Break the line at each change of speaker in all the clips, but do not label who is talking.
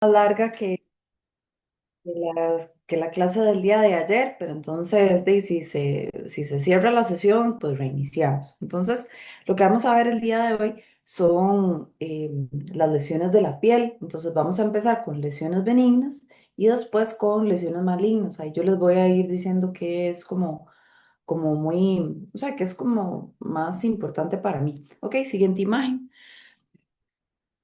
Más larga que la clase del día de ayer, pero entonces, si se cierra la sesión, pues reiniciamos. Entonces, lo que vamos a ver el día de hoy son las lesiones de la piel. Entonces, vamos a empezar con lesiones benignas y después con lesiones malignas. Ahí yo les voy a ir diciendo que es como muy, o sea, que es como más importante para mí. Ok, siguiente imagen.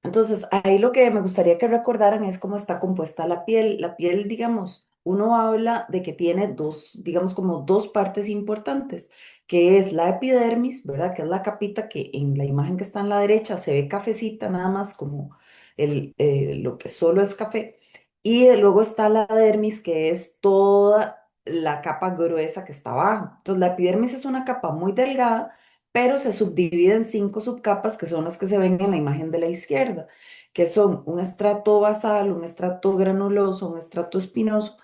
Entonces, ahí lo que me gustaría que recordaran es cómo está compuesta la piel. La piel, digamos, uno habla de que tiene dos, digamos, como dos partes importantes, que es la epidermis, ¿verdad? Que es la capita que en la imagen que está en la derecha se ve cafecita, nada más como lo que solo es café. Y luego está la dermis, que es toda la capa gruesa que está abajo. Entonces, la epidermis es una capa muy delgada pero se subdivide en cinco subcapas que son las que se ven en la imagen de la izquierda, que son un estrato basal, un estrato granuloso, un estrato espinoso,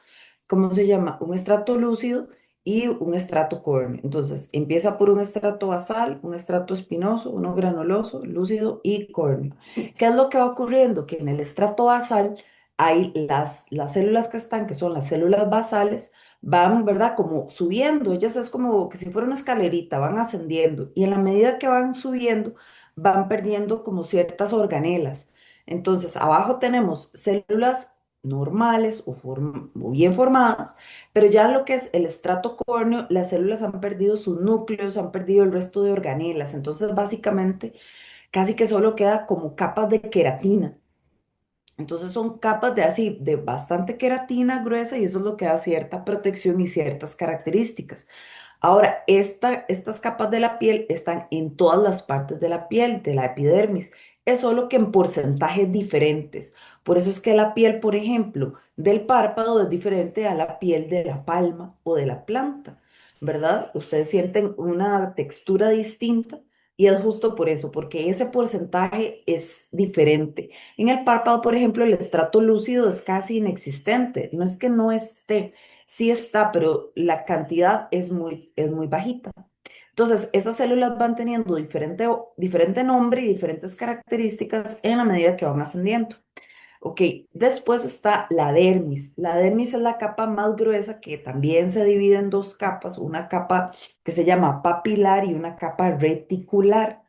¿cómo se llama? Un estrato lúcido y un estrato córneo. Entonces, empieza por un estrato basal, un estrato espinoso, uno granuloso, lúcido y córneo. ¿Qué es lo que va ocurriendo? Que en el estrato basal hay las células que están, que son las células basales, van, ¿verdad? Como subiendo, ellas es como que si fuera una escalerita, van ascendiendo y en la medida que van subiendo, van perdiendo como ciertas organelas. Entonces, abajo tenemos células normales o bien formadas, pero ya en lo que es el estrato córneo, las células han perdido sus núcleos, han perdido el resto de organelas. Entonces, básicamente, casi que solo queda como capas de queratina. Entonces son capas de así, de bastante queratina gruesa y eso es lo que da cierta protección y ciertas características. Ahora, estas capas de la piel están en todas las partes de la piel, de la epidermis, es solo que en porcentajes diferentes. Por eso es que la piel, por ejemplo, del párpado es diferente a la piel de la palma o de la planta, ¿verdad? Ustedes sienten una textura distinta y es justo por eso, porque ese porcentaje es diferente. En el párpado, por ejemplo, el estrato lúcido es casi inexistente. No es que no esté, sí está, pero la cantidad es muy bajita. Entonces, esas células van teniendo diferente nombre y diferentes características en la medida que van ascendiendo. Ok, después está la dermis. La dermis es la capa más gruesa que también se divide en dos capas, una capa que se llama papilar y una capa reticular.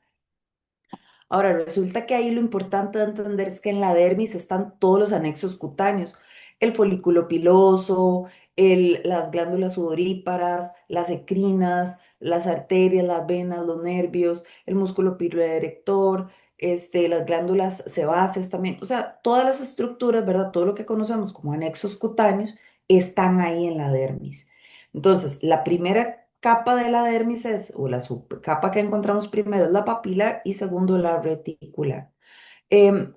Ahora, resulta que ahí lo importante de entender es que en la dermis están todos los anexos cutáneos, el folículo piloso, las glándulas sudoríparas, las ecrinas, las arterias, las venas, los nervios, el músculo piloerector, las glándulas sebáceas también, o sea, todas las estructuras, ¿verdad? Todo lo que conocemos como anexos cutáneos están ahí en la dermis. Entonces, la primera capa de la dermis es, o la subcapa que encontramos primero es la papilar y segundo la reticular.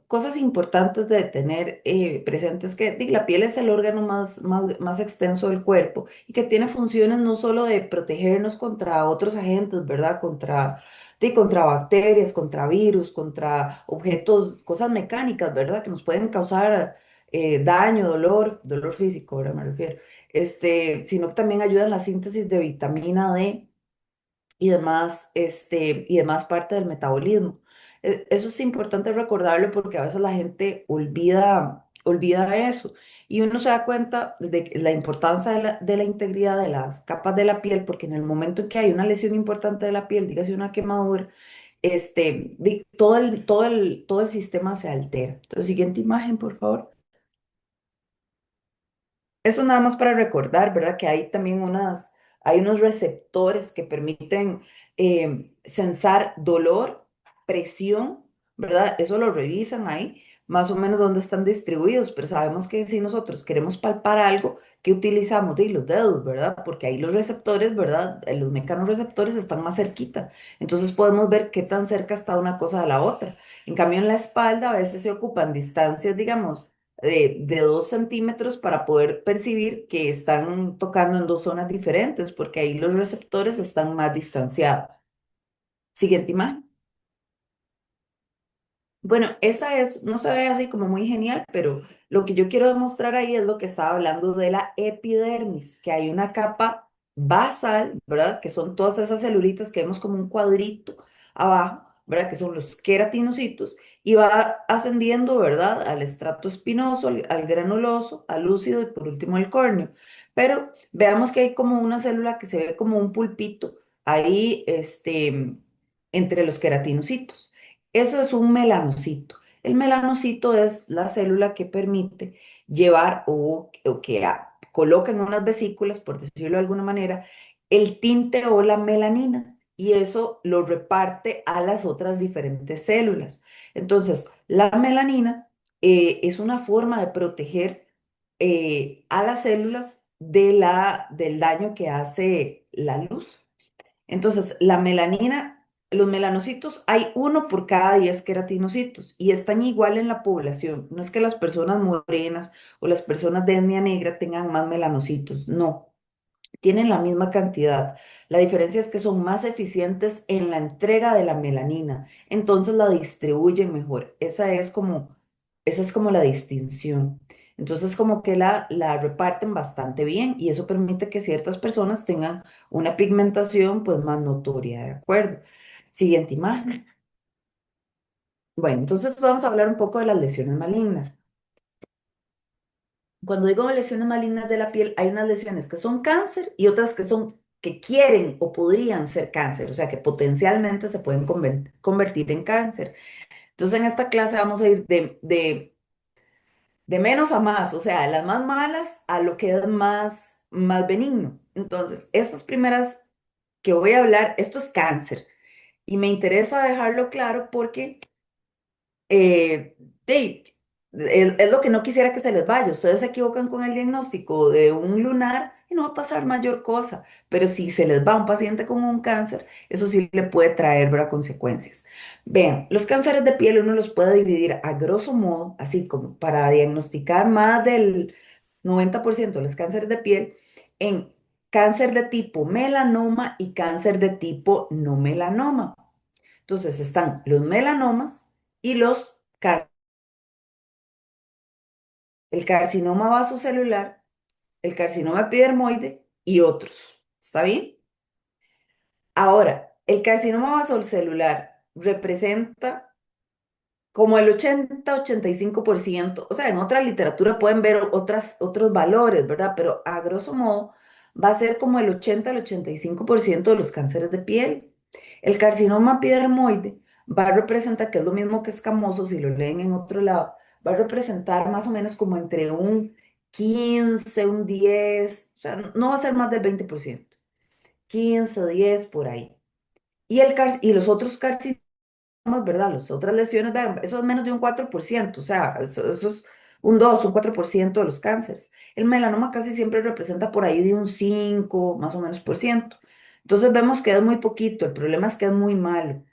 Cosas importantes de tener presentes que la piel es el órgano más extenso del cuerpo y que tiene funciones no solo de protegernos contra otros agentes, ¿verdad? Contra bacterias, contra virus, contra objetos, cosas mecánicas, ¿verdad? Que nos pueden causar daño, dolor físico, ahora me refiero. Sino que también ayuda en la síntesis de vitamina D y demás parte del metabolismo. Eso es importante recordarlo porque a veces la gente olvida eso y uno se da cuenta de la importancia de la integridad de las capas de la piel porque en el momento en que hay una lesión importante de la piel, dígase una quemadura, todo el sistema se altera. Entonces, siguiente imagen, por favor. Eso nada más para recordar, ¿verdad? Que hay también hay unos receptores que permiten sensar dolor, presión, ¿verdad? Eso lo revisan ahí, más o menos dónde están distribuidos, pero sabemos que si nosotros queremos palpar algo, que utilizamos? Los dedos, ¿verdad? Porque ahí los receptores, ¿verdad? Los mecanorreceptores están más cerquita, entonces podemos ver qué tan cerca está una cosa de la otra. En cambio, en la espalda a veces se ocupan distancias, digamos, de 2 centímetros para poder percibir que están tocando en dos zonas diferentes, porque ahí los receptores están más distanciados. Siguiente imagen. Bueno, esa no se ve así como muy genial, pero lo que yo quiero demostrar ahí es lo que estaba hablando de la epidermis, que hay una capa basal, ¿verdad? Que son todas esas celulitas que vemos como un cuadrito abajo, ¿verdad? Que son los queratinocitos. y va ascendiendo, ¿verdad? Al estrato espinoso, al granuloso, al lúcido y por último al córneo. Pero veamos que hay como una célula que se ve como un pulpito ahí, entre los queratinocitos. Eso es un melanocito. El melanocito es la célula que permite llevar o que coloca en unas vesículas, por decirlo de alguna manera, el tinte o la melanina y eso lo reparte a las otras diferentes células. Entonces, la melanina es una forma de proteger a las células del daño que hace la luz. Entonces, la melanina, los melanocitos, hay uno por cada 10 queratinocitos y están igual en la población. No es que las personas morenas o las personas de etnia negra tengan más melanocitos, no, tienen la misma cantidad. La diferencia es que son más eficientes en la entrega de la melanina, entonces la distribuyen mejor. Esa es como la distinción. Entonces como que la reparten bastante bien y eso permite que ciertas personas tengan una pigmentación pues más notoria, ¿de acuerdo? Siguiente imagen. Bueno, entonces vamos a hablar un poco de las lesiones malignas. Cuando digo lesiones malignas de la piel, hay unas lesiones que son cáncer y otras que son que quieren o podrían ser cáncer, o sea, que potencialmente se pueden convertir en cáncer. Entonces, en esta clase vamos a ir de menos a más, o sea, de las más malas a lo que es más benigno. Entonces, estas primeras que voy a hablar, esto es cáncer y me interesa dejarlo claro porque eh, de- es lo que no quisiera que se les vaya. Ustedes se equivocan con el diagnóstico de un lunar y no va a pasar mayor cosa, pero si se les va un paciente con un cáncer, eso sí le puede traer, ¿verdad?, consecuencias. Vean, los cánceres de piel uno los puede dividir a grosso modo, así como para diagnosticar más del 90% de los cánceres de piel, en cáncer de tipo melanoma y cáncer de tipo no melanoma. Entonces están los melanomas y el carcinoma vasocelular, el carcinoma epidermoide y otros. ¿Está bien? Ahora, el carcinoma vasocelular representa como el 80-85%, o sea, en otra literatura pueden ver otros valores, ¿verdad? Pero a grosso modo va a ser como el 80 al 85% de los cánceres de piel. El carcinoma epidermoide va a representar, que es lo mismo que escamoso, si lo leen en otro lado, va a representar más o menos como entre un 15, un 10, o sea, no va a ser más del 20%, 15, 10 por ahí. Y los otros carcinomas, ¿verdad? Las otras lesiones, vean, eso es menos de un 4%, o sea, eso es un 2, un 4% de los cánceres. El melanoma casi siempre representa por ahí de un 5 más o menos por ciento. Entonces vemos que es muy poquito, el problema es que es muy malo.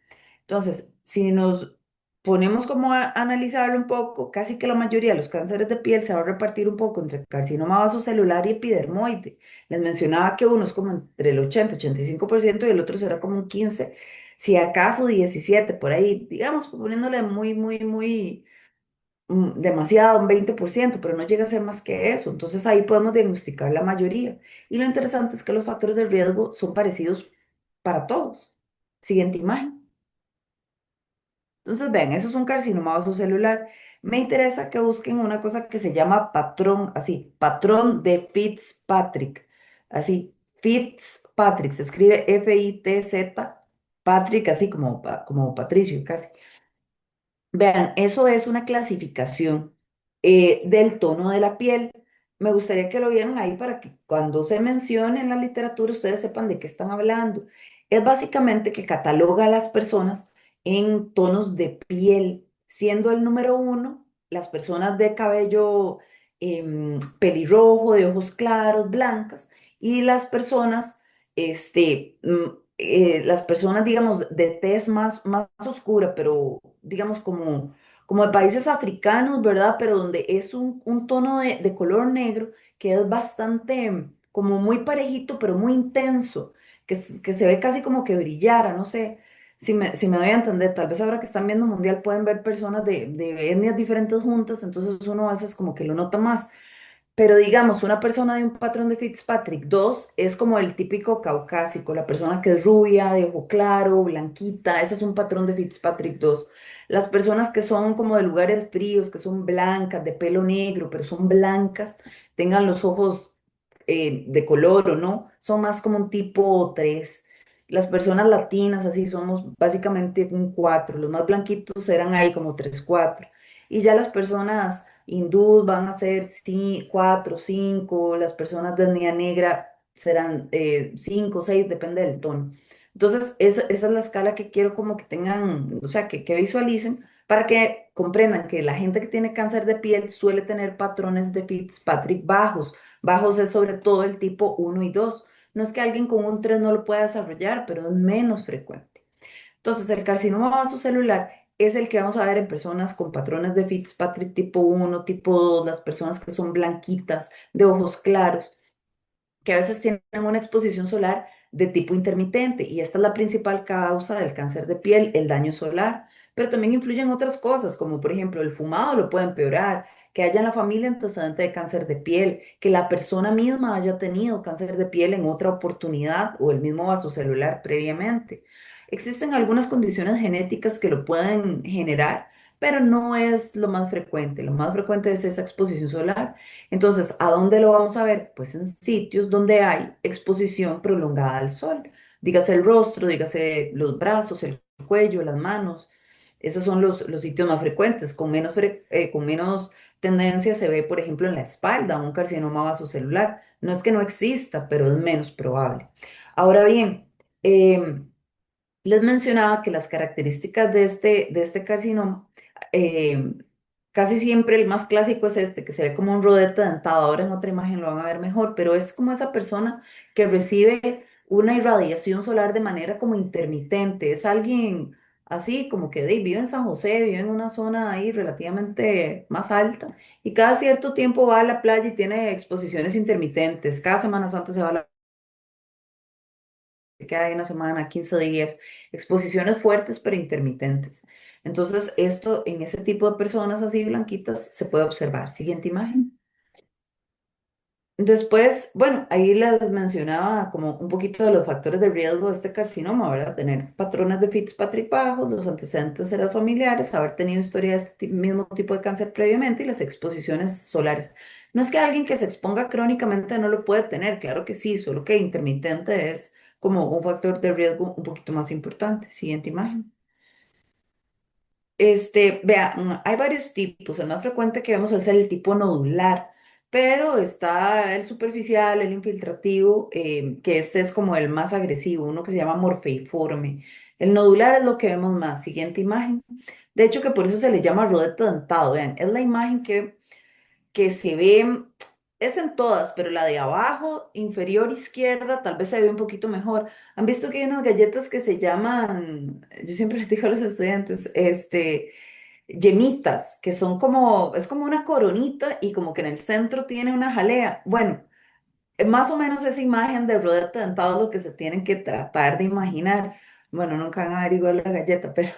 Entonces, si nos ponemos como a analizarlo un poco, casi que la mayoría de los cánceres de piel se va a repartir un poco entre carcinoma vasocelular y epidermoide. Les mencionaba que uno es como entre el 80-85% y el otro será como un 15, si acaso 17 por ahí, digamos, poniéndole muy demasiado, un 20%, pero no llega a ser más que eso. Entonces ahí podemos diagnosticar la mayoría. Y lo interesante es que los factores de riesgo son parecidos para todos. Siguiente imagen. Entonces, vean, eso es un carcinoma vasocelular. Me interesa que busquen una cosa que se llama patrón, así, patrón de Fitzpatrick. Así, Fitzpatrick, se escribe F-I-T-Z, Patrick, así como Patricio, casi. Vean, eso es una clasificación del tono de la piel. Me gustaría que lo vieran ahí para que cuando se mencione en la literatura ustedes sepan de qué están hablando. Es básicamente que cataloga a las personas en tonos de piel, siendo el número uno las personas de cabello pelirrojo, de ojos claros, blancas, y las personas, digamos, de tez más oscura, pero digamos como de países africanos, ¿verdad? Pero donde es un tono de color negro que es bastante, como muy parejito, pero muy intenso, que se ve casi como que brillara, no sé si me doy a entender, tal vez ahora que están viendo Mundial pueden ver personas de etnias diferentes juntas, entonces uno a veces como que lo nota más. Pero digamos, una persona de un patrón de Fitzpatrick 2 es como el típico caucásico, la persona que es rubia, de ojo claro, blanquita, ese es un patrón de Fitzpatrick 2. Las personas que son como de lugares fríos, que son blancas, de pelo negro, pero son blancas, tengan los ojos de color o no, son más como un tipo 3. Las personas latinas, así somos básicamente un 4. Los más blanquitos eran ahí como 3 4. Y ya las personas hindús van a ser 4, 5, las personas de etnia negra serán 5, 6, depende del tono. Entonces, esa es la escala que quiero como que tengan, o sea, que visualicen para que comprendan que la gente que tiene cáncer de piel suele tener patrones de Fitzpatrick bajos. Bajos es sobre todo el tipo 1 y 2. No es que alguien con un 3 no lo pueda desarrollar, pero es menos frecuente. Entonces, el carcinoma vasocelular es el que vamos a ver en personas con patrones de Fitzpatrick tipo 1, tipo 2, las personas que son blanquitas, de ojos claros, que a veces tienen una exposición solar de tipo intermitente y esta es la principal causa del cáncer de piel, el daño solar, pero también influyen otras cosas, como por ejemplo el fumado lo puede empeorar, que haya en la familia antecedente de cáncer de piel, que la persona misma haya tenido cáncer de piel en otra oportunidad o el mismo vasocelular previamente. Existen algunas condiciones genéticas que lo pueden generar, pero no es lo más frecuente. Lo más frecuente es esa exposición solar. Entonces, ¿a dónde lo vamos a ver? Pues en sitios donde hay exposición prolongada al sol. Dígase el rostro, dígase los brazos, el cuello, las manos. Esos son los sitios más frecuentes. Con menos tendencia se ve, por ejemplo, en la espalda, un carcinoma vasocelular. No es que no exista, pero es menos probable. Ahora bien, em, les mencionaba que las características de este carcinoma, eh, casi siempre el más clásico es este, que se ve como un rodete dentado. Ahora en otra imagen lo van a ver mejor, pero es como esa persona que recibe una irradiación solar de manera como intermitente. Es alguien así como que vive en San José, vive en una zona ahí relativamente más alta y cada cierto tiempo va a la playa y tiene exposiciones intermitentes. Cada Semana Santa se va a la se queda ahí una semana, 15 días, exposiciones fuertes pero intermitentes. Entonces, esto en ese tipo de personas así blanquitas se puede observar. Siguiente imagen. Después, bueno, ahí les mencionaba como un poquito de los factores de riesgo de este carcinoma, ¿verdad? Tener patrones de Fitzpatrick bajos, los antecedentes de los familiares, haber tenido historia de este mismo tipo de cáncer previamente y las exposiciones solares. No es que alguien que se exponga crónicamente no lo puede tener, claro que sí, solo que intermitente es como un factor de riesgo un poquito más importante. Siguiente imagen. Vea, hay varios tipos. El más frecuente que vemos es el tipo nodular, pero está el superficial, el infiltrativo, que este es como el más agresivo, uno que se llama morfeiforme. El nodular es lo que vemos más. Siguiente imagen. De hecho, que por eso se le llama rodete dentado. Vean, es la imagen que se ve, es en todas, pero la de abajo, inferior izquierda, tal vez se ve un poquito mejor. ¿Han visto que hay unas galletas que se llaman, yo siempre les digo a los estudiantes, yemitas, que son como, es como una coronita y como que en el centro tiene una jalea? Bueno, más o menos esa imagen del rodete dentado es lo que se tienen que tratar de imaginar. Bueno, nunca van a ver igual la galleta, pero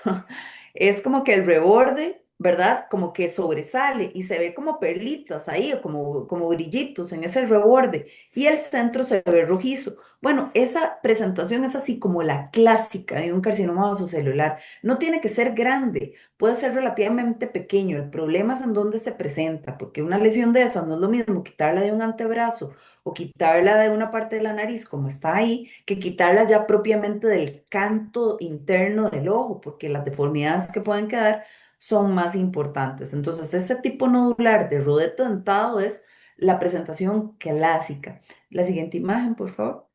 es como que el reborde, ¿verdad? Como que sobresale y se ve como perlitas ahí, o como brillitos en ese reborde. Y el centro se ve rojizo. Bueno, esa presentación es así como la clásica de un carcinoma vasocelular. No tiene que ser grande, puede ser relativamente pequeño. El problema es en dónde se presenta, porque una lesión de esas no es lo mismo quitarla de un antebrazo o quitarla de una parte de la nariz como está ahí, que quitarla ya propiamente del canto interno del ojo, porque las deformidades que pueden quedar son más importantes. Entonces, este tipo nodular de rodete dentado es la presentación clásica. La siguiente imagen, por favor.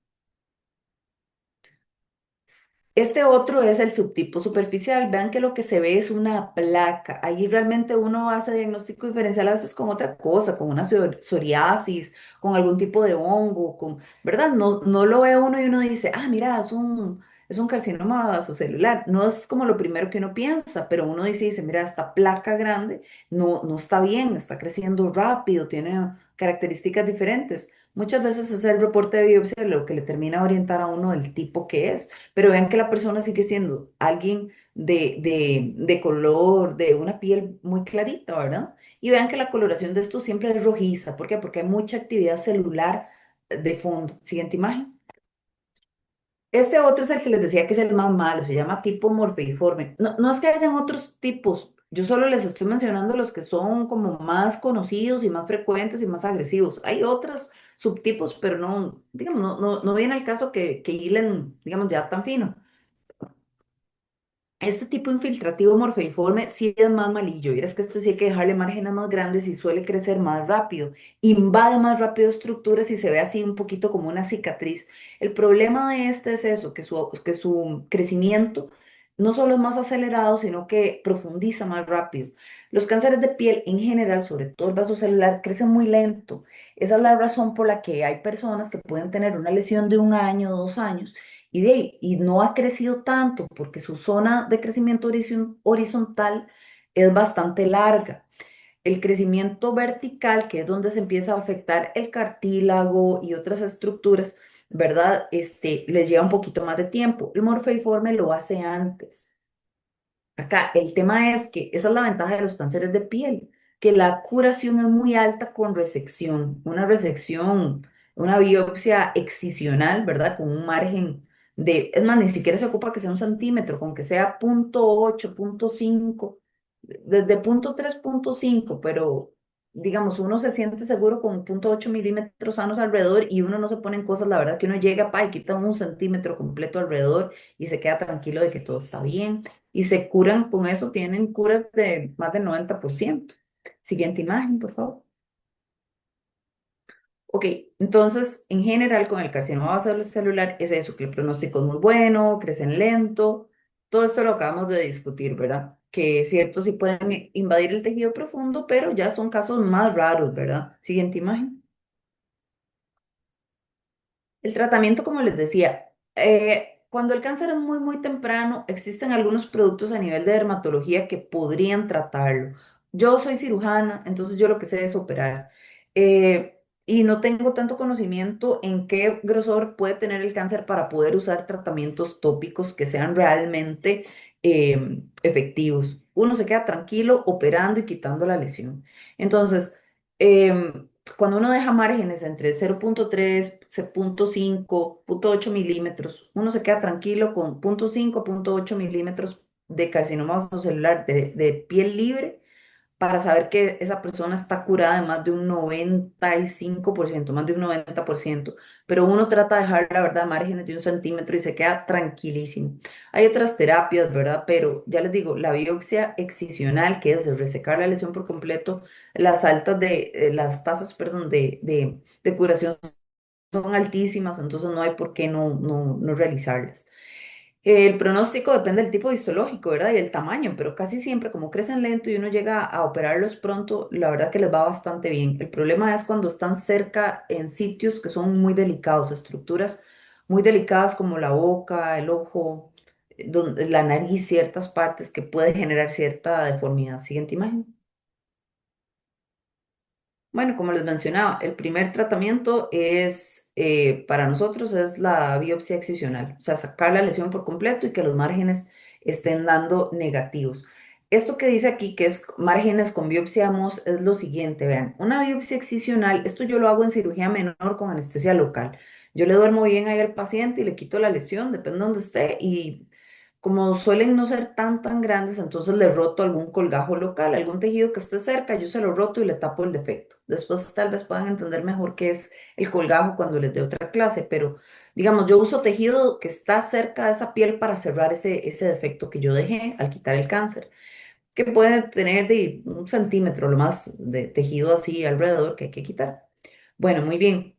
Este otro es el subtipo superficial. Vean que lo que se ve es una placa. Ahí realmente uno hace diagnóstico diferencial a veces con otra cosa, con una psoriasis, con algún tipo de hongo, ¿verdad? No, no lo ve uno y uno dice, ah, mira, es un carcinoma vasocelular. No es como lo primero que uno piensa, pero uno dice, mira, esta placa grande no está bien, está creciendo rápido, tiene características diferentes. Muchas veces es el reporte de biopsia lo que le termina a orientar a uno del tipo que es, pero vean que la persona sigue siendo alguien de color, de una piel muy clarita, ¿verdad? Y vean que la coloración de esto siempre es rojiza. ¿Por qué? Porque hay mucha actividad celular de fondo. Siguiente imagen. Este otro es el que les decía que es el más malo, se llama tipo morfeiforme. No, no es que hayan otros tipos, yo solo les estoy mencionando los que son como más conocidos y más frecuentes y más agresivos. Hay otros subtipos, pero no, digamos, no viene al caso que hilen, digamos, ya tan fino. Este tipo infiltrativo morfeiforme sí es más malillo, y es que este sí hay que dejarle márgenes más grandes y suele crecer más rápido, invade más rápido estructuras y se ve así un poquito como una cicatriz. El problema de este es eso, que su crecimiento no solo es más acelerado, sino que profundiza más rápido. Los cánceres de piel en general, sobre todo el vaso celular, crecen muy lento. Esa es la razón por la que hay personas que pueden tener una lesión de 1 año, 2 años y no ha crecido tanto porque su zona de crecimiento horizontal es bastante larga. El crecimiento vertical, que es donde se empieza a afectar el cartílago y otras estructuras, ¿verdad? Les lleva un poquito más de tiempo. El morfeiforme lo hace antes. Acá, el tema es que esa es la ventaja de los cánceres de piel, que la curación es muy alta con resección, una biopsia excisional, ¿verdad? Con un margen es más, ni siquiera se ocupa que sea 1 centímetro, con que sea 0,8, 0,5, desde 0,3, 0,5, pero digamos, uno se siente seguro con 0,8 milímetros sanos alrededor y uno no se pone en cosas, la verdad que uno llega, pa, y quita 1 centímetro completo alrededor y se queda tranquilo de que todo está bien y se curan con eso, tienen curas de más del 90%. Siguiente imagen, por favor. Ok, entonces, en general, con el carcinoma celular es eso, que el pronóstico es muy bueno, crecen lento, todo esto lo acabamos de discutir, ¿verdad? Que es cierto, sí pueden invadir el tejido profundo, pero ya son casos más raros, ¿verdad? Siguiente imagen. El tratamiento, como les decía, cuando el cáncer es muy, muy temprano, existen algunos productos a nivel de dermatología que podrían tratarlo. Yo soy cirujana, entonces yo lo que sé es operar. Y no tengo tanto conocimiento en qué grosor puede tener el cáncer para poder usar tratamientos tópicos que sean realmente efectivos. Uno se queda tranquilo operando y quitando la lesión. Entonces, cuando uno deja márgenes entre 0,3, 0,5, 0,8 milímetros, uno se queda tranquilo con 0,5, 0,8 milímetros de carcinoma vasocelular de piel libre para saber que esa persona está curada de más de un 95%, más de un 90%, pero uno trata de dejar, la verdad, márgenes de 1 centímetro y se queda tranquilísimo. Hay otras terapias, ¿verdad? Pero ya les digo, la biopsia excisional, que es resecar la lesión por completo, las tasas, perdón, de curación son altísimas, entonces no hay por qué no realizarlas. El pronóstico depende del tipo de histológico, ¿verdad? Y el tamaño, pero casi siempre como crecen lento y uno llega a operarlos pronto, la verdad que les va bastante bien. El problema es cuando están cerca en sitios que son muy delicados, estructuras muy delicadas como la boca, el ojo, la nariz, ciertas partes que puede generar cierta deformidad. Siguiente imagen. Bueno, como les mencionaba, el primer tratamiento para nosotros es la biopsia excisional, o sea, sacar la lesión por completo y que los márgenes estén dando negativos. Esto que dice aquí, que es márgenes con biopsia MOS, es lo siguiente, vean, una biopsia excisional, esto yo lo hago en cirugía menor con anestesia local. Yo le duermo bien ahí al paciente y le quito la lesión, depende de dónde esté, y como suelen no ser tan grandes, entonces le roto algún colgajo local, algún tejido que esté cerca, yo se lo roto y le tapo el defecto. Después tal vez puedan entender mejor qué es el colgajo cuando les dé otra clase, pero digamos, yo uso tejido que está cerca de esa piel para cerrar ese defecto que yo dejé al quitar el cáncer, que puede tener de 1 centímetro lo más de tejido así alrededor que hay que quitar. Bueno, muy bien.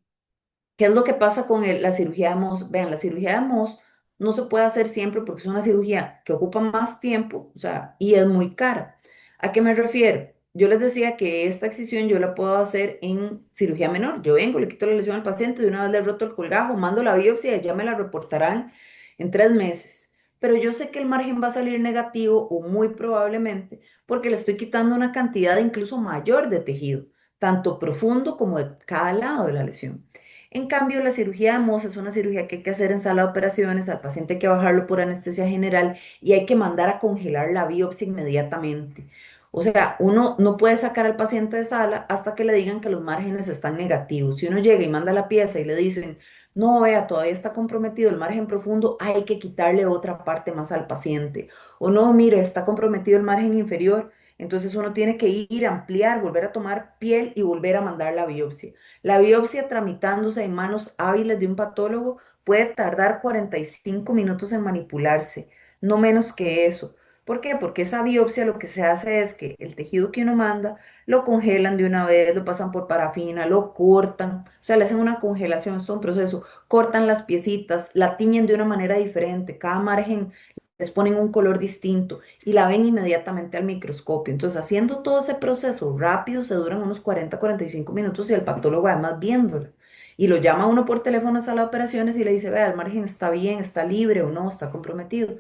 ¿Qué es lo que pasa con la cirugía de Mohs? Vean, la cirugía de Mohs no se puede hacer siempre porque es una cirugía que ocupa más tiempo, o sea, y es muy cara. ¿A qué me refiero? Yo les decía que esta excisión yo la puedo hacer en cirugía menor. Yo vengo, le quito la lesión al paciente, de una vez le roto el colgajo, mando la biopsia y ya me la reportarán en 3 meses. Pero yo sé que el margen va a salir negativo o muy probablemente porque le estoy quitando una cantidad incluso mayor de tejido. tanto profundo como de cada lado de la lesión. En cambio, la cirugía de Mohs es una cirugía que hay que hacer en sala de operaciones, al paciente hay que bajarlo por anestesia general y hay que mandar a congelar la biopsia inmediatamente. O sea, uno no puede sacar al paciente de sala hasta que le digan que los márgenes están negativos. Si uno llega y manda la pieza y le dicen, no, vea, todavía está comprometido el margen profundo, hay que quitarle otra parte más al paciente. O no, mire, está comprometido el margen inferior, entonces uno tiene que ir, ampliar, volver a tomar piel y volver a mandar la biopsia. La biopsia tramitándose en manos hábiles de un patólogo puede tardar 45 minutos en manipularse, no menos que eso. ¿Por qué? Porque esa biopsia lo que se hace es que el tejido que uno manda lo congelan de una vez, lo pasan por parafina, lo cortan, o sea, le hacen una congelación, es todo un proceso, cortan las piecitas, la tiñen de una manera diferente, cada margen les ponen un color distinto y la ven inmediatamente al microscopio. Entonces, haciendo todo ese proceso rápido, se duran unos 40 45 minutos y el patólogo además viéndolo. Y lo llama uno por teléfono a sala de operaciones y le dice, vea, el margen está bien, está libre o no, está comprometido.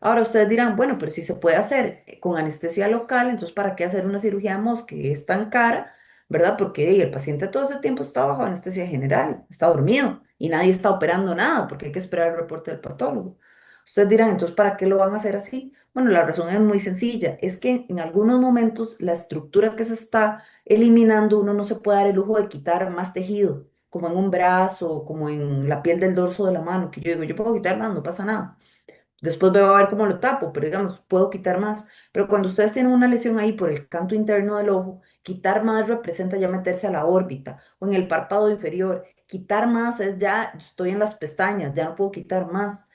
Ahora ustedes dirán, bueno, pero si se puede hacer con anestesia local, entonces ¿para qué hacer una cirugía de Mohs que es tan cara? ¿Verdad? Porque el paciente todo ese tiempo está bajo anestesia general, está dormido y nadie está operando nada porque hay que esperar el reporte del patólogo. Ustedes dirán, entonces ¿para qué lo van a hacer así? Bueno, la razón es muy sencilla, es que en algunos momentos la estructura que se está eliminando uno no se puede dar el lujo de quitar más tejido, como en un brazo, como en la piel del dorso de la mano, que yo digo, yo puedo quitar más, no pasa nada. Después veo a ver cómo lo tapo, pero digamos, puedo quitar más. Pero cuando ustedes tienen una lesión ahí por el canto interno del ojo, quitar más representa ya meterse a la órbita o en el párpado inferior. Quitar más es ya, estoy en las pestañas, ya no puedo quitar más.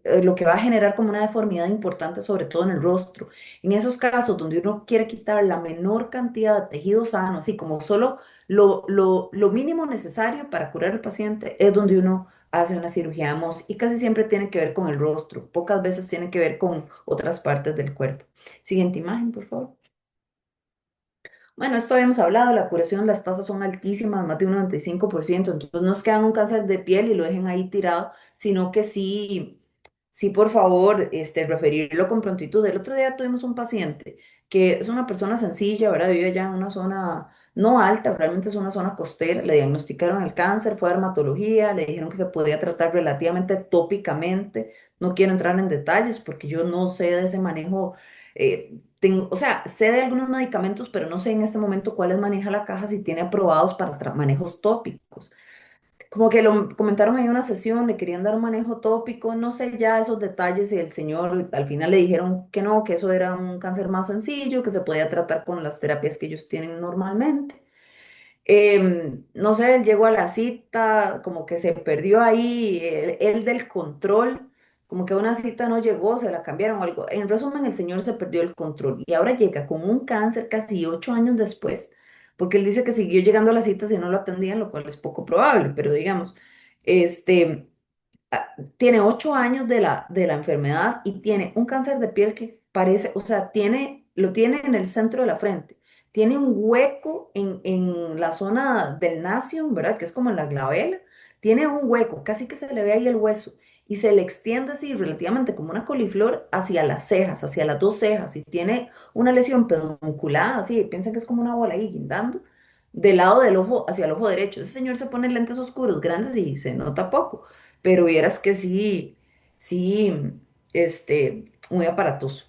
Lo que va a generar como una deformidad importante, sobre todo en el rostro. En esos casos donde uno quiere quitar la menor cantidad de tejido sano, así como solo lo mínimo necesario para curar al paciente, es donde uno hace una cirugía de Mohs y casi siempre tiene que ver con el rostro, pocas veces tiene que ver con otras partes del cuerpo. Siguiente imagen, por favor. Bueno, esto habíamos hablado, la curación, las tasas son altísimas, más de un 95%, entonces no es que hagan un cáncer de piel y lo dejen ahí tirado, sino que sí, sí, por favor, referirlo con prontitud. El otro día tuvimos un paciente que es una persona sencilla, ¿verdad? Vive allá en una zona no alta, realmente es una zona costera, le diagnosticaron el cáncer, fue a dermatología, le dijeron que se podía tratar relativamente tópicamente, no quiero entrar en detalles porque yo no sé de ese manejo. O sea, sé de algunos medicamentos, pero no sé en este momento cuáles maneja la caja, si tiene aprobados para manejos tópicos. Como que lo comentaron en una sesión, le querían dar un manejo tópico, no sé ya esos detalles y el señor al final le dijeron que no, que eso era un cáncer más sencillo, que se podía tratar con las terapias que ellos tienen normalmente. No sé, él llegó a la cita, como que se perdió ahí, él del control, como que una cita no llegó, se la cambiaron o algo. En resumen, el señor se perdió el control y ahora llega con un cáncer casi 8 años después, porque él dice que siguió llegando a las citas y no lo atendían, lo cual es poco probable, pero digamos, este, tiene 8 años de la enfermedad y tiene un cáncer de piel que parece, o sea, lo tiene en el centro de la frente. Tiene un hueco en la zona del nasion, ¿verdad? Que es como en la glabela. Tiene un hueco, casi que se le ve ahí el hueso. Y se le extiende así relativamente como una coliflor hacia las cejas, hacia las dos cejas. Y tiene una lesión pedunculada, así, piensa que es como una bola ahí guindando, del lado del ojo hacia el ojo derecho. Ese señor se pone lentes oscuros grandes y se nota poco, pero vieras que sí, sí, muy aparatoso.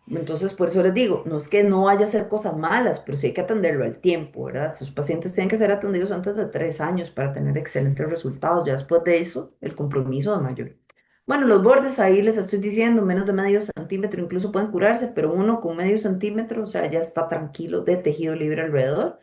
Entonces, por eso les digo, no es que no vaya a hacer cosas malas, pero sí hay que atenderlo al tiempo, ¿verdad? Sus pacientes tienen que ser atendidos antes de 3 años para tener excelentes resultados. Ya después de eso, el compromiso de mayor. Bueno, los bordes ahí les estoy diciendo, menos de medio centímetro incluso pueden curarse, pero uno con medio centímetro, o sea, ya está tranquilo de tejido libre alrededor.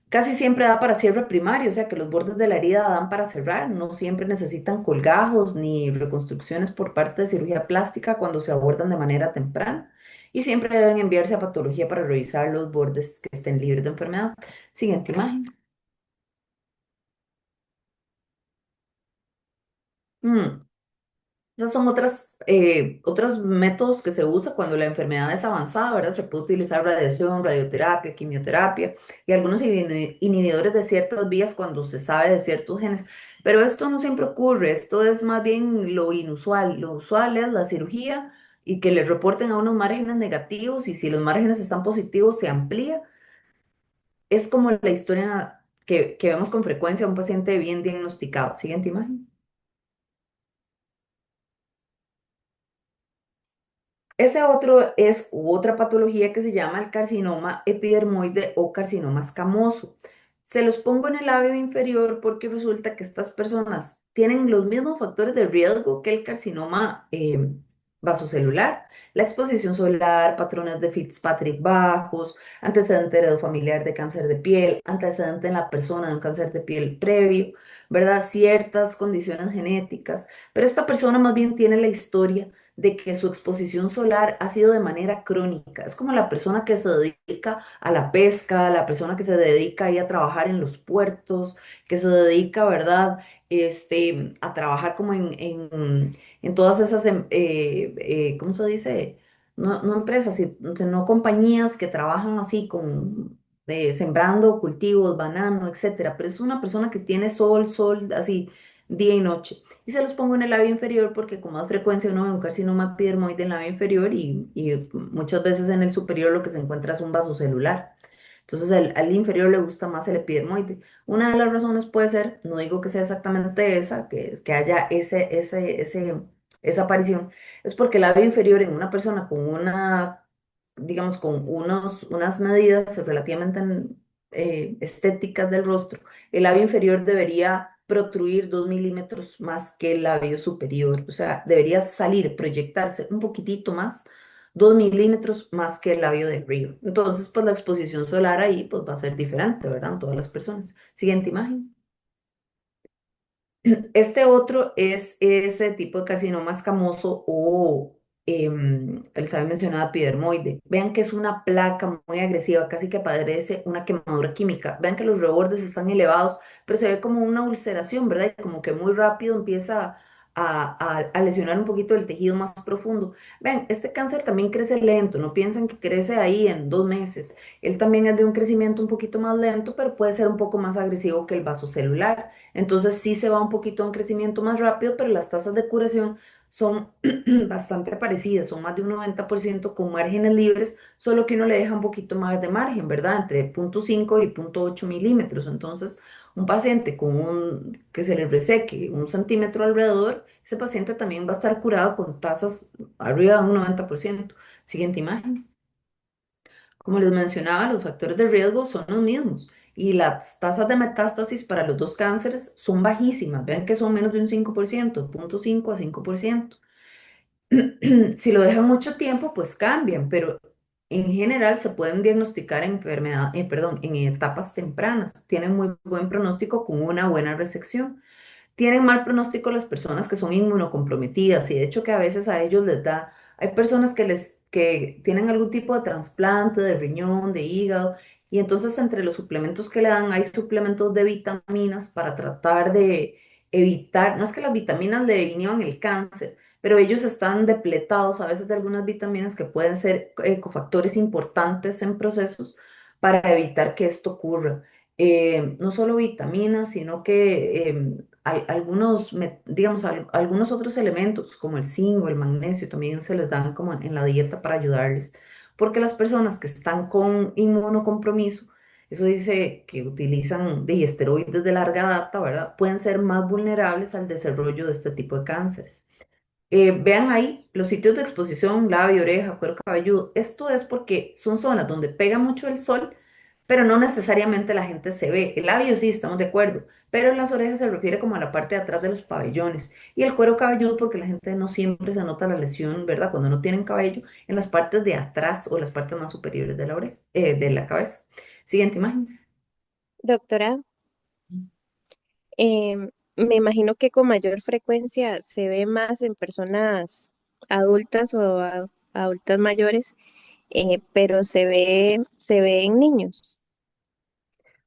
Casi siempre da para cierre primario, o sea que los bordes de la herida dan para cerrar, no siempre necesitan colgajos ni reconstrucciones por parte de cirugía plástica cuando se abordan de manera temprana y siempre deben enviarse a patología para revisar los bordes que estén libres de enfermedad. Siguiente imagen. Mm. Esas son otros métodos que se usan cuando la enfermedad es avanzada, ¿verdad? Se puede utilizar radiación, radioterapia, quimioterapia y algunos inhibidores de ciertas vías cuando se sabe de ciertos genes. Pero esto no siempre ocurre, esto es más bien lo inusual. Lo usual es la cirugía y que le reporten a unos márgenes negativos y si los márgenes están positivos se amplía es como la historia que vemos con frecuencia a un paciente bien diagnosticado. Siguiente imagen. Ese otro es otra patología que se llama el carcinoma epidermoide o carcinoma escamoso. Se los pongo en el labio inferior porque resulta que estas personas tienen los mismos factores de riesgo que el carcinoma vasocelular. La exposición solar, patrones de Fitzpatrick bajos, antecedente heredofamiliar de cáncer de piel, antecedente en la persona de un cáncer de piel previo, ¿verdad? Ciertas condiciones genéticas. Pero esta persona más bien tiene la historia de que su exposición solar ha sido de manera crónica. Es como la persona que se dedica a la pesca, la persona que se dedica ahí a trabajar en los puertos, que se dedica, ¿verdad? A trabajar como en todas esas, ¿cómo se dice? No, no empresas, sino compañías que trabajan así con, sembrando cultivos, banano, etcétera. Pero es una persona que tiene sol, sol, así, día y noche. Y se los pongo en el labio inferior porque con más frecuencia uno ve un carcinoma epidermoide en el labio inferior y muchas veces en el superior lo que se encuentra es un vaso celular. Entonces al inferior le gusta más el epidermoide. Una de las razones puede ser, no digo que sea exactamente esa, que haya esa aparición, es porque el labio inferior en una persona con una, digamos, con unas medidas relativamente estéticas del rostro, el labio inferior debería protruir 2 milímetros más que el labio superior. O sea, debería salir, proyectarse un poquitito más, 2 milímetros más que el labio de arriba. Entonces, pues la exposición solar ahí pues, va a ser diferente, ¿verdad? En todas las personas. Siguiente imagen. Este otro es ese tipo de carcinoma escamoso o el sabe mencionado epidermoide. Vean que es una placa muy agresiva, casi que parece una quemadura química. Vean que los rebordes están elevados, pero se ve como una ulceración, ¿verdad? Y como que muy rápido empieza a lesionar un poquito el tejido más profundo. Vean, este cáncer también crece lento, no piensen que crece ahí en 2 meses. Él también es de un crecimiento un poquito más lento, pero puede ser un poco más agresivo que el vasocelular. Entonces sí se va un poquito a un crecimiento más rápido, pero las tasas de curación son bastante parecidas, son más de un 90% con márgenes libres, solo que uno le deja un poquito más de margen, ¿verdad? Entre 0,5 y 0,8 milímetros. Entonces, un paciente que se le reseque 1 centímetro alrededor, ese paciente también va a estar curado con tasas arriba de un 90%. Siguiente imagen. Como les mencionaba, los factores de riesgo son los mismos y las tasas de metástasis para los dos cánceres son bajísimas. Vean que son menos de un 5%, 0,5 a 5%. Si lo dejan mucho tiempo, pues cambian, pero en general se pueden diagnosticar en etapas tempranas. Tienen muy buen pronóstico con una buena resección. Tienen mal pronóstico las personas que son inmunocomprometidas y de hecho que a veces a ellos les da, hay personas que tienen algún tipo de trasplante de riñón, de hígado y entonces entre los suplementos que le dan hay suplementos de vitaminas para tratar de evitar, no es que las vitaminas le inhiban el cáncer, pero ellos están depletados a veces de algunas vitaminas que pueden ser cofactores importantes en procesos para evitar que esto ocurra. No solo vitaminas, sino que algunos, digamos, algunos otros elementos como el zinc o el magnesio también se les dan como en la dieta para ayudarles, porque las personas que están con inmunocompromiso, eso dice que utilizan de esteroides de larga data, ¿verdad? Pueden ser más vulnerables al desarrollo de este tipo de cánceres. Vean ahí los sitios de exposición, labio, oreja, cuero cabelludo. Esto es porque son zonas donde pega mucho el sol, pero no necesariamente la gente se ve. El labio sí, estamos de acuerdo, pero en las orejas se refiere como a la parte de atrás de los pabellones. Y el cuero cabelludo porque la gente no siempre se nota la lesión, ¿verdad? Cuando no tienen cabello, en las partes de atrás o las partes más superiores de la oreja, de la cabeza. Siguiente imagen.
Doctora, me imagino que con mayor frecuencia se ve más en personas adultas o adultas mayores, pero se ve en niños.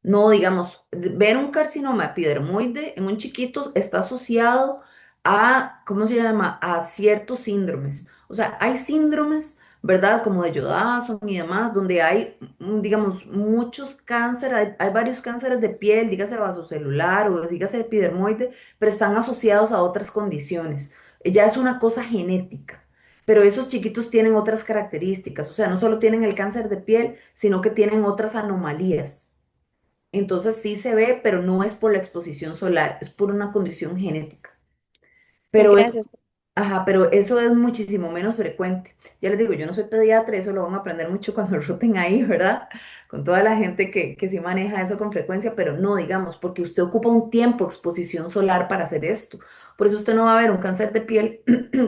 No, digamos, ver un carcinoma epidermoide en un chiquito está asociado a, ¿cómo se llama? A ciertos síndromes. O sea, hay síndromes, ¿verdad? Como de Jodason y demás, donde hay, digamos, muchos cánceres, hay varios cánceres de piel, dígase vasocelular o dígase epidermoide, pero están asociados a otras condiciones. Ya es una cosa genética. Pero esos chiquitos tienen otras características, o sea, no solo tienen el cáncer de piel, sino que tienen otras anomalías. Entonces sí se ve, pero no es por la exposición solar, es por una condición genética. Pero es
Gracias.
Ajá, pero eso es muchísimo menos frecuente. Ya les digo, yo no soy pediatra, eso lo van a aprender mucho cuando roten ahí, ¿verdad? Con toda la gente que sí maneja eso con frecuencia, pero no, digamos, porque usted ocupa un tiempo exposición solar para hacer esto. Por eso usted no va a ver un cáncer de piel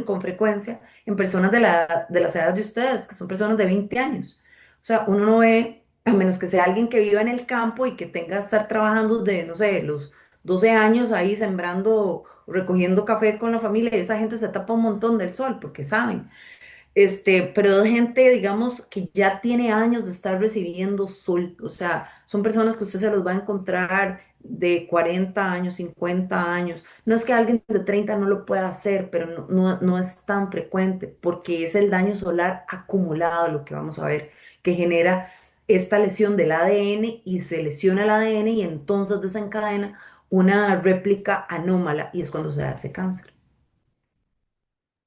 con frecuencia en personas de las edades de ustedes, que son personas de 20 años. O sea, uno no ve, a menos que sea alguien que viva en el campo y que tenga que estar trabajando de, no sé, los 12 años ahí sembrando recogiendo café con la familia y esa gente se tapa un montón del sol porque saben. Pero es gente, digamos, que ya tiene años de estar recibiendo sol, o sea, son personas que usted se los va a encontrar de 40 años, 50 años. No es que alguien de 30 no lo pueda hacer, pero no es tan frecuente porque es el daño solar acumulado lo que vamos a ver, que genera esta lesión del ADN y se lesiona el ADN y entonces desencadena una réplica anómala y es cuando se hace cáncer.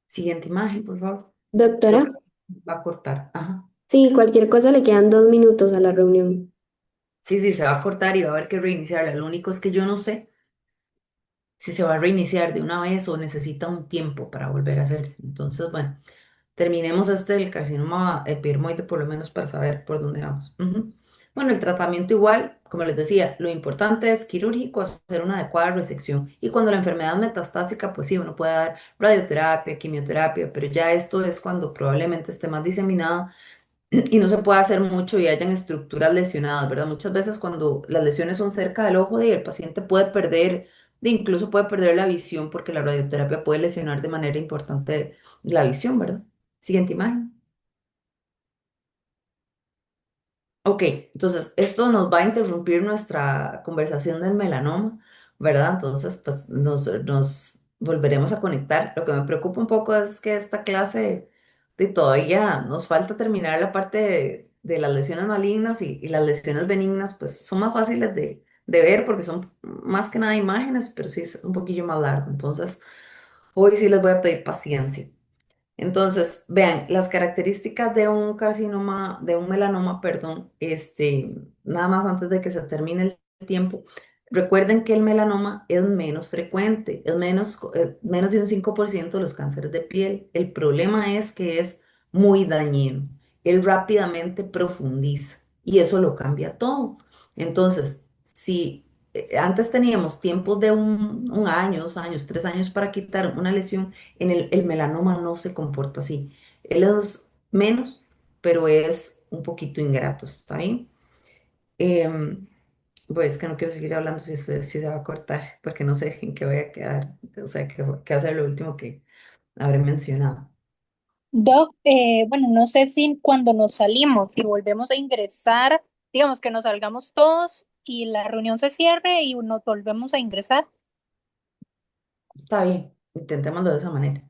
Siguiente imagen, por favor. Creo
Doctora,
que va a cortar. Ajá.
sí, cualquier cosa le quedan 2 minutos a la reunión.
Sí, sí, se va a cortar y va a haber que reiniciarla. Lo único es que yo no sé si se va a reiniciar de una vez o necesita un tiempo para volver a hacerse. Entonces, bueno, terminemos del carcinoma epidermoide por lo menos para saber por dónde vamos. Ujú. Bueno, el tratamiento igual, como les decía, lo importante es quirúrgico, hacer una adecuada resección. Y cuando la enfermedad es metastásica, pues sí, uno puede dar radioterapia, quimioterapia, pero ya esto es cuando probablemente esté más diseminada y no se puede hacer mucho y hayan estructuras lesionadas, ¿verdad? Muchas veces cuando las lesiones son cerca del ojo y el paciente puede perder, incluso puede perder la visión porque la radioterapia puede lesionar de manera importante la visión, ¿verdad? Siguiente imagen. Ok, entonces esto nos va a interrumpir nuestra conversación del melanoma, ¿verdad? Entonces, pues nos volveremos a conectar. Lo que me preocupa un poco es que esta clase de todavía nos falta terminar la parte de las lesiones malignas y las lesiones benignas, pues son más fáciles de ver porque son más que nada imágenes, pero sí es un poquillo más largo. Entonces, hoy sí les voy a pedir paciencia. Entonces, vean, las características de un carcinoma, de un melanoma, perdón, nada más antes de que se termine el tiempo, recuerden que el melanoma es menos frecuente, es menos de un 5% de los cánceres de piel. El problema es que es muy dañino. Él rápidamente profundiza y eso lo cambia todo. Entonces, si antes teníamos tiempos de un año, 2 años, 3 años para quitar una lesión, el melanoma no se comporta así. Él es menos, pero es un poquito ingrato, ¿está bien? Em, pues que no quiero seguir hablando si se va a cortar, porque no sé en qué voy a quedar, o sea, qué va a ser lo último que habré mencionado.
Doc, bueno, no sé si cuando nos salimos y volvemos a ingresar, digamos que nos salgamos todos y la reunión se cierre y nos volvemos a ingresar.
Está bien, intentémoslo de esa manera.